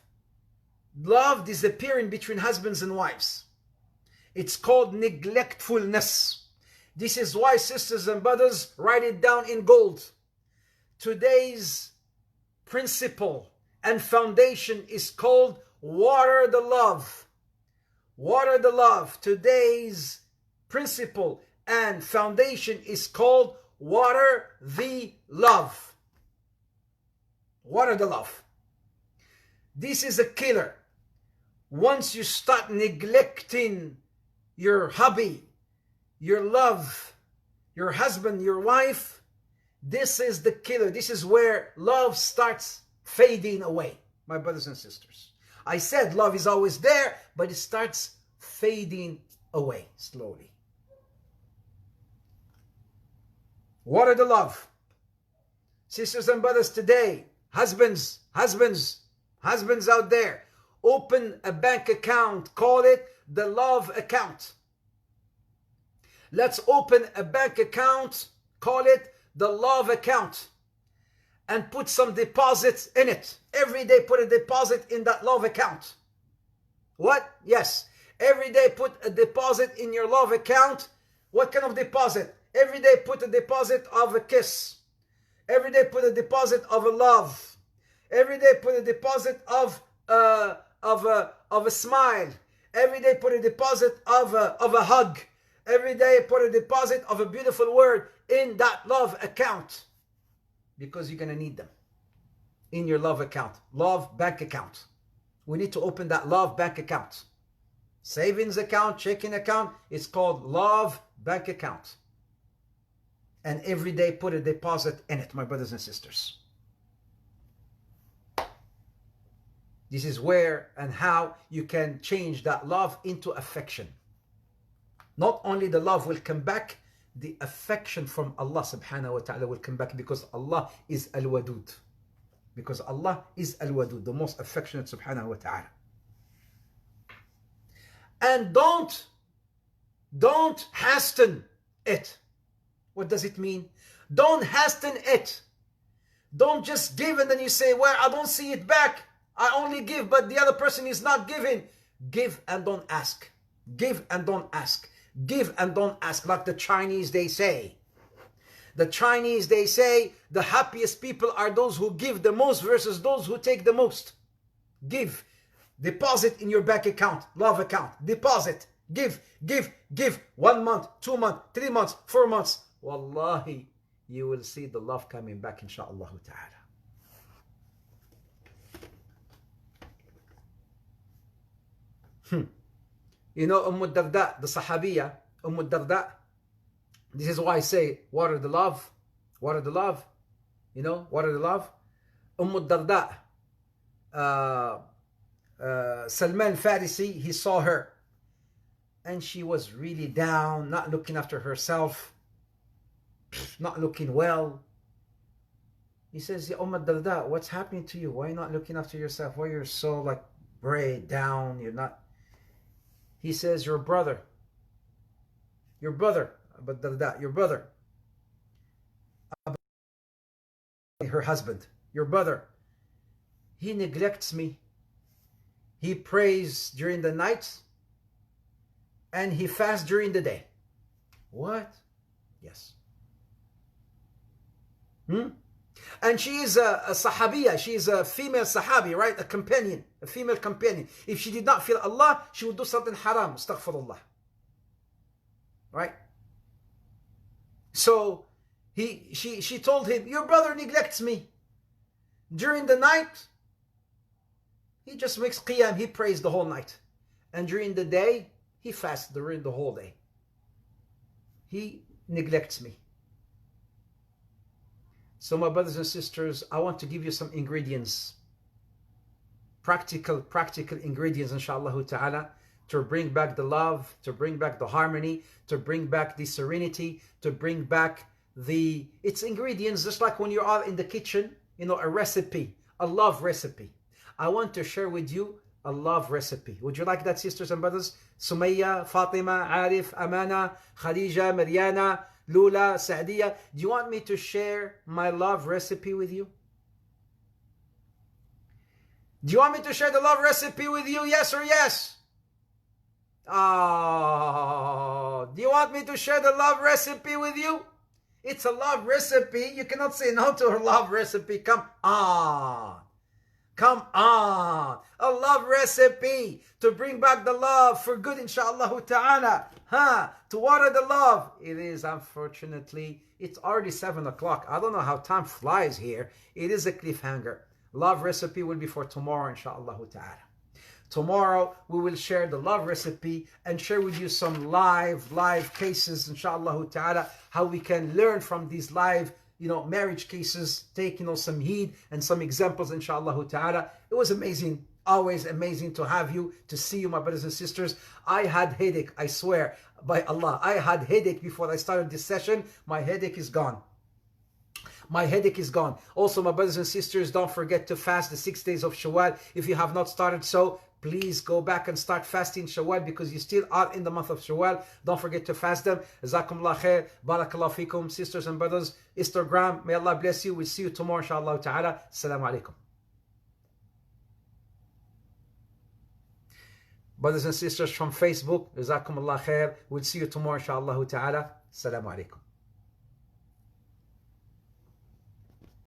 love disappearing between husbands and wives. It's called neglectfulness. This is why, sisters and brothers, write it down in gold. Today's principle and foundation is called water the love. Water the love. Today's principle and foundation is called water the love. Water the love. This is a killer. Once you start neglecting your hobby, your love, your husband, your wife, this is the killer. This is where love starts fading away, my brothers and sisters. I said love is always there, but it starts fading away slowly. Water the love. Sisters and brothers, today, husbands out there, open a bank account. Call it the love account. Let's open a bank account. Call it the love account. And put some deposits in it. Every day put a deposit in that love account. What? Yes. Every day put a deposit in your love account. What kind of deposit? Every day put a deposit of a kiss. Every day put a deposit of a love. Every day put a deposit of a smile. Every day put a deposit of a hug. Every day put a deposit of a beautiful word in that love account. Because you're going to need them in your love account. Love bank account. We need to open that love bank account. Savings account, checking account. It's called love bank account. And every day put a deposit in it, my brothers and sisters. This is where and how you can change that love into affection. Not only the love will come back, the affection from Allah subhanahu wa ta'ala will come back, because Allah is al-wadud. Because Allah is al-wadud, the most affectionate subhanahu wa ta'ala. And don't hasten it. What does it mean? Don't hasten it. Don't just give and then you say, well, I don't see it back. I only give, but the other person is not giving. Give and don't ask. Give and don't ask. Give and don't ask. Like the Chinese, they say. The Chinese, they say, the happiest people are those who give the most versus those who take the most. Give. Deposit in your bank account, love account. Deposit. Give. 1 month, 2 months, 3 months, 4 months. Wallahi, you will see the love coming back, inshaAllah ta'ala. You know, Darda, the Sahabiya, Darda, this is why I say, water the love. Water the love. You know, water the love. Darda, Salman Farisi, he saw her. And she was really down, not looking after herself, not looking well. He says, Ya Darda, what's happening to you? Why are you not looking after yourself? Why you're so like gray, down? You're not. He says, your brother, but Darda, your brother, her husband, your brother, he neglects me. He prays during the night and he fasts during the day. What? Yes. And she is a sahabiya. She is a female sahabi, right? A companion, a female companion. If she did not feel Allah, she would do something haram. Astaghfirullah. Right? So she told him, your brother neglects me. During the night, he just makes qiyam. He prays the whole night. And during the day, he fasts during the whole day. He neglects me. So my brothers and sisters, I want to give you some ingredients, practical ingredients, inshallah ta'ala, to bring back the love, to bring back the harmony, to bring back the serenity, to bring back it's ingredients just like when you are in the kitchen, you know, a recipe, a love recipe. I want to share with you a love recipe. Would you like that, sisters and brothers? Sumaya, Fatima, Arif, Amana, Khadija, Mariana, Lula, Saadiya, do you want me to share my love recipe with you? Do you want me to share the love recipe with you? Yes or yes? Oh, do you want me to share the love recipe with you? It's a love recipe. You cannot say no to a love recipe. Come on. Come on. A love recipe to bring back the love for good, inshallah ta'ala. To water the love. It is, unfortunately, it's already 7 o'clock. I don't know how time flies here. It is a cliffhanger. Love recipe will be for tomorrow, inshallah ta'ala. Tomorrow, we will share the love recipe and share with you some live cases, inshallah ta'ala, how we can learn from these live, marriage cases, take, some heed and some examples, inshallah ta'ala. It was amazing, always amazing to have you, to see you, my brothers and sisters. I had headache, I swear, by Allah. I had headache before I started this session. My headache is gone. My headache is gone. Also, my brothers and sisters, don't forget to fast the 6 days of Shawwal. If you have not started so, please go back and start fasting Shawwal because you still are in the month of Shawwal. Don't forget to fast them. Jazakumullah khair. Barakallah fikum. Sisters and brothers, Instagram, may Allah bless you. We'll see you tomorrow, inshallah ta'ala. Assalamu alaikum. Brothers and sisters from Facebook, Jazakumullah khair. We'll see you tomorrow, inshallah ta'ala. Assalamu alaikum.